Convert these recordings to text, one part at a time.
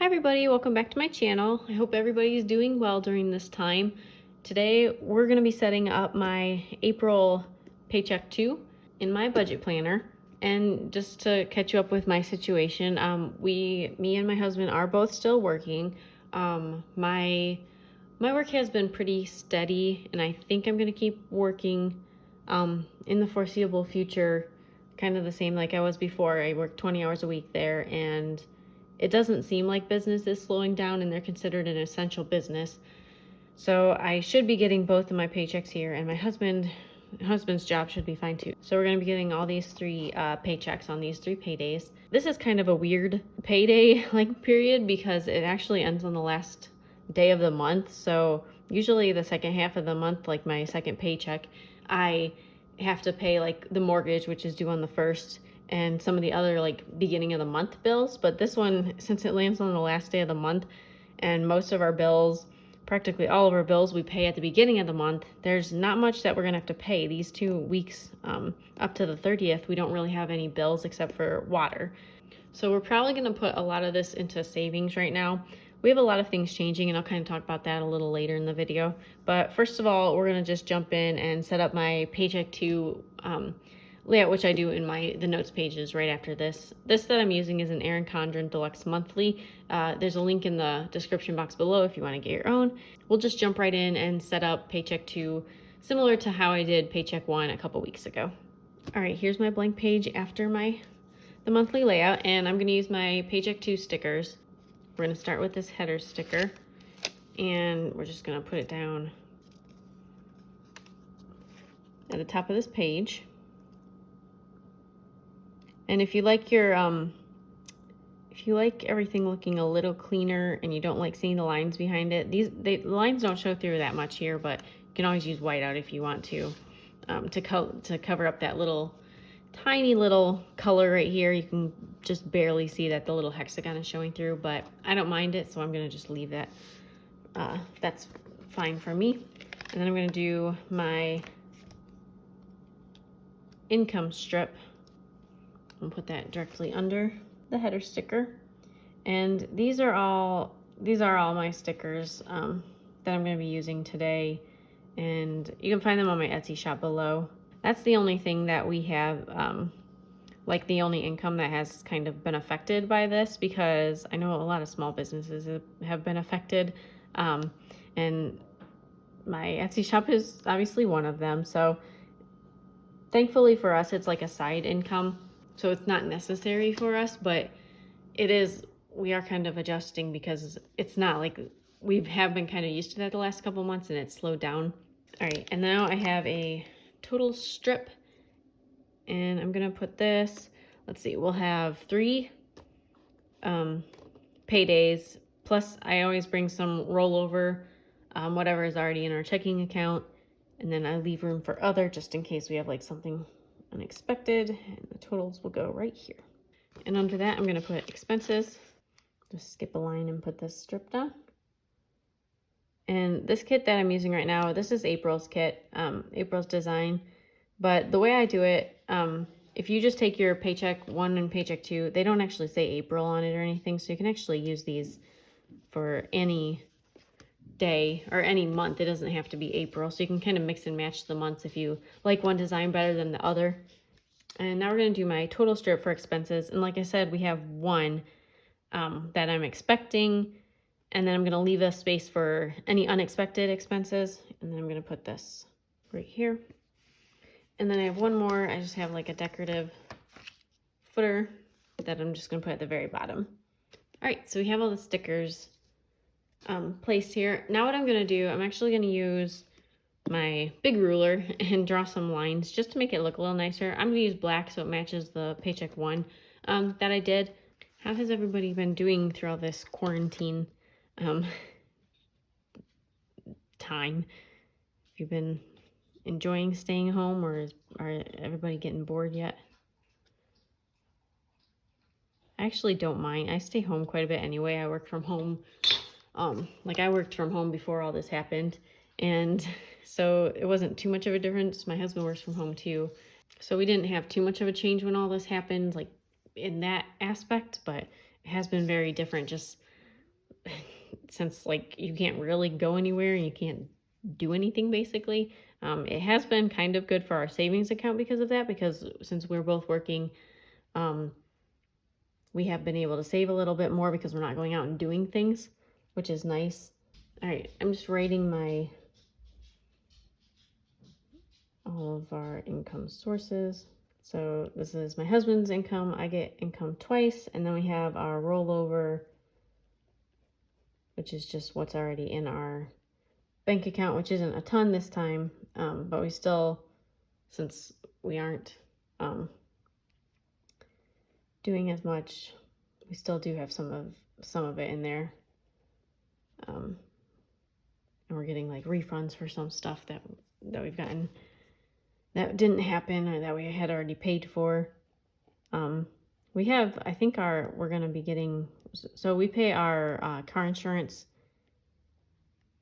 everybody, welcome back to my channel. I hope everybody is doing well during this time. Today we're going to be setting up my April Paycheck 2 in my budget planner. And just to catch you up with my situation, me and my husband are both still working. My work has been pretty steady, and I think I'm going to keep working in the foreseeable future, kind of the same like I was before. I work 20 hours a week there, and it doesn't seem like business is slowing down, and they're considered an essential business. So I should be getting both of my paychecks here, and my husband's job should be fine too. So we're going to be getting all these three paychecks on these 3 paydays. This is kind of a weird payday period because it actually ends on the last day of the month. So usually the second half of the month, like my second paycheck, I have to pay like the mortgage, which is due on the 1st, and some of the other like beginning of the month bills. But this one, since it lands on the last day of the month, and most of our bills, practically all of our bills, we pay at the beginning of the month, there's not much that we're gonna have to pay these 2 weeks up to the 30th. We don't really have any bills except for water. So we're probably gonna put a lot of this into savings right now. We have a lot of things changing, and I'll kind of talk about that a little later in the video. But first of all, we're gonna just jump in and set up my Paycheck 2 layout, which I do in the notes pages right after this. This that I'm using is an Erin Condren Deluxe Monthly. There's a link in the description box below if you want to get your own. We'll just jump right in and set up Paycheck 2, similar to how I did Paycheck 1 a couple weeks ago. All right, here's my blank page after the monthly layout, and I'm going to use my Paycheck 2 stickers. We're going to start with this header sticker, and we're just going to put it down at the top of this page. And if you like everything looking a little cleaner and you don't like seeing the lines behind it, the lines don't show through that much here, but you can always use whiteout if you want to cover up that tiny little color right here. You can just barely see that the little hexagon is showing through, but I don't mind it, so I'm gonna just leave that. That's fine for me. And then I'm gonna do my income strip and put that directly under the header sticker. And these are all my stickers that I'm going to be using today, and you can find them on my Etsy shop below. That's the only thing that we have, like the only income that has kind of been affected by this, because I know a lot of small businesses have been affected, and my Etsy shop is obviously one of them. So thankfully for us, it's like a side income. So it's not necessary for us, but we are kind of adjusting because it's not like we have been kind of used to that the last couple months, and it's slowed down. All right, and now I have a total strip, and I'm gonna put this, let's see, we'll have 3 paydays, plus I always bring some rollover, whatever is already in our checking account, and then I leave room for other just in case we have like something unexpected, and the totals will go right here. And under that, I'm going to put expenses. Just skip a line and put this strip down. And this kit that I'm using right now, this is April's kit, April's design. But the way I do it, if you just take your Paycheck 1 and Paycheck 2, they don't actually say April on it or anything, so you can actually use these for any day or any month. It doesn't have to be April, so you can kind of mix and match the months if you like one design better than the other. And now we're going to do my total strip for expenses, and like I said, we have 1 that I'm expecting, and then I'm going to leave a space for any unexpected expenses, and then I'm going to put this right here. And then I have 1 more. I just have like a decorative footer that I'm just going to put at the very bottom. All right, so we have all the stickers placed here. Now what I'm going to do, I'm actually going to use my big ruler and draw some lines just to make it look a little nicer. I'm going to use black so it matches the Paycheck 1 that I did. How has everybody been doing through all this quarantine time? Have you been enjoying staying home, or are everybody getting bored yet? I actually don't mind. I stay home quite a bit anyway. I work from home. I worked from home before all this happened, and so it wasn't too much of a difference. My husband works from home too, so we didn't have too much of a change when all this happened, like in that aspect, but it has been very different just since like you can't really go anywhere and you can't do anything basically. It has been kind of good for our savings account because of that, because since we're both working, we have been able to save a little bit more because we're not going out and doing things, which is nice. All right, I'm just rating all of our income sources. So this is my husband's income. I get income twice, and then we have our rollover, which is just what's already in our bank account, which isn't a ton this time, but we still, since we aren't doing as much, we still do have some of it in there, and we're getting like refunds for some stuff that we've gotten that didn't happen or that we had already paid for. We have, I think we're gonna be getting, so we pay our car insurance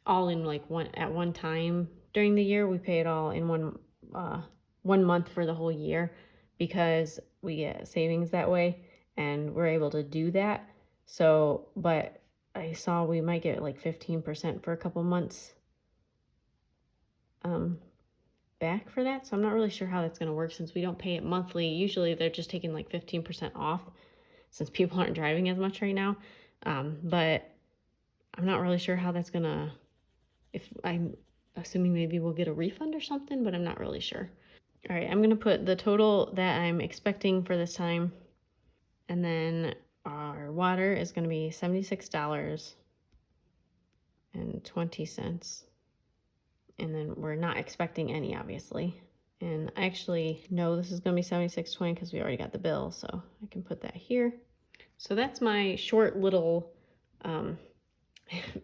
all in like one time during the year. We pay it all in one month for the whole year because we get savings that way, and we're able to do that. So, but I saw we might get like 15% for a couple months back for that. So I'm not really sure how that's going to work since we don't pay it monthly. Usually they're just taking like 15% off since people aren't driving as much right now. But I'm not really sure how that's going to, if I'm assuming maybe we'll get a refund or something, but I'm not really sure. All right, I'm going to put the total that I'm expecting for this time. And then our water is going to be $76.20. And then we're not expecting any, obviously. And I actually know this is going to be $76.20 because we already got the bill, so I can put that here. So that's my short little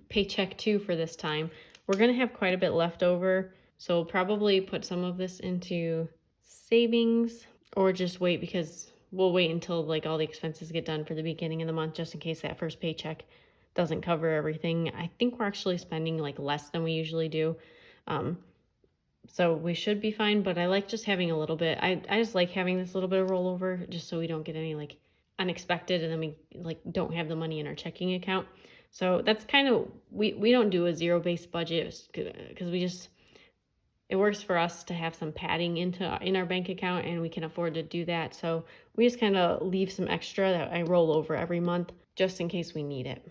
paycheck 2 for this time. We're going to have quite a bit left over, so we'll probably put some of this into savings or just wait, because we'll wait until like all the expenses get done for the beginning of the month, just in case that first paycheck doesn't cover everything. I think we're actually spending like less than we usually do. So we should be fine, but I like just having a little bit. I just like having this little bit of rollover just so we don't get any like unexpected and then we like don't have the money in our checking account. So that's kind of, we don't do a zero-based budget because it works for us to have some padding in our bank account, and we can afford to do that. So we just kind of leave some extra that I roll over every month just in case we need it.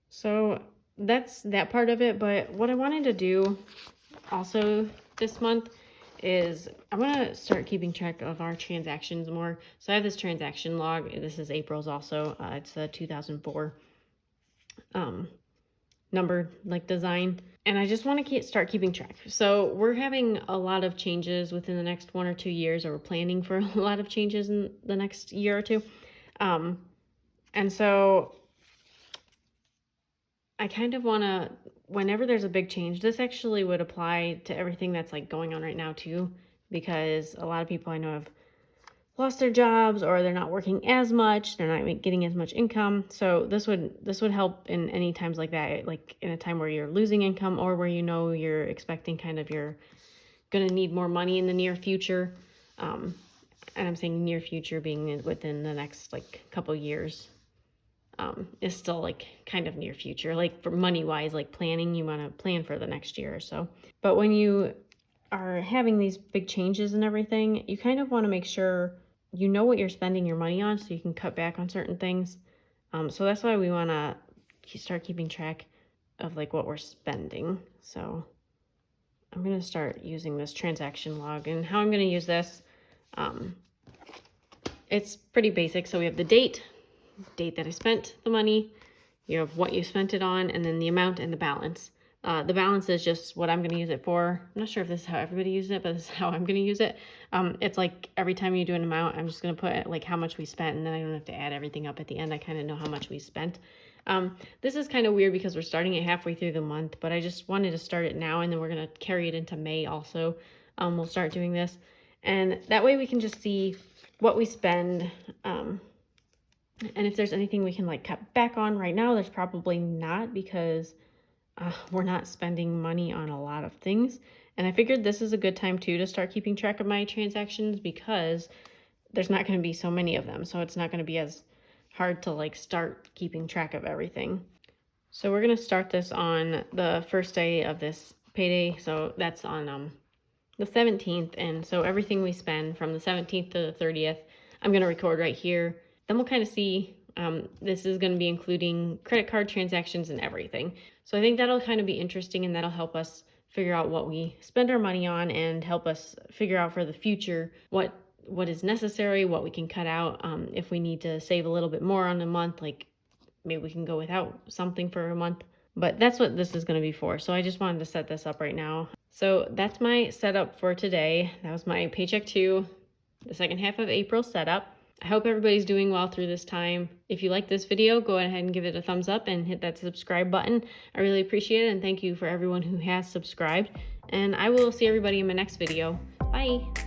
So that's that part of it. But what I wanted to do also this month is I'm going to start keeping track of our transactions more. So I have this transaction log. This is April's also. It's a 2004 number like design. And I just want to start keeping track. So we're having a lot of changes within the next 1 or 2 years, or we're planning for a lot of changes in the next year or two. And so I kind of want to, whenever there's a big change, this actually would apply to everything that's like going on right now too, because a lot of people I know have lost their jobs, or they're not working as much, they're not getting as much income. So this would help in any times like that, like in a time where you're losing income or where you know you're expecting kind of you're going to need more money in the near future. And I'm saying near future being within the next like couple years. Is still like kind of near future, like for money wise, like planning, you want to plan for the next year or so. But when you are having these big changes and everything, you kind of want to make sure you know what you're spending your money on so you can cut back on certain things. So that's why we want to start keeping track of like what we're spending. So I'm going to start using this transaction log, and how I'm going to use this, it's pretty basic. So we have the date that I spent the money, you have what you spent it on, and then the amount and the balance. The balance is just what I'm going to use it for. I'm not sure if this is how everybody uses it, but this is how I'm going to use it. It's like every time you do an amount, I'm just going to put like how much we spent, and then I don't have to add everything up at the end. I kind of know how much we spent. This is kind of weird because we're starting it halfway through the month, but I just wanted to start it now, and then we're going to carry it into May also. We'll start doing this, and that way we can just see what we spend, and if there's anything we can like cut back on. Right now, there's probably not, because we're not spending money on a lot of things. And I figured this is a good time too to start keeping track of my transactions, because there's not going to be so many of them. So it's not going to be as hard to like start keeping track of everything. So we're gonna start this on the first day of this payday. So that's on the 17th. And so everything we spend from the 17th to the 30th, I'm gonna record right here. Then we'll kind of see, this is gonna be including credit card transactions and everything. So I think that'll kind of be interesting, and that'll help us figure out what we spend our money on and help us figure out for the future what is necessary, what we can cut out. If we need to save a little bit more on a month, like maybe we can go without something for a month. But that's what this is going to be for. So I just wanted to set this up right now. So that's my setup for today. That was my Paycheck 2, the second half of April setup. I hope everybody's doing well through this time. If you like this video, go ahead and give it a thumbs up and hit that subscribe button. I really appreciate it, and thank you for everyone who has subscribed. And I will see everybody in my next video. Bye!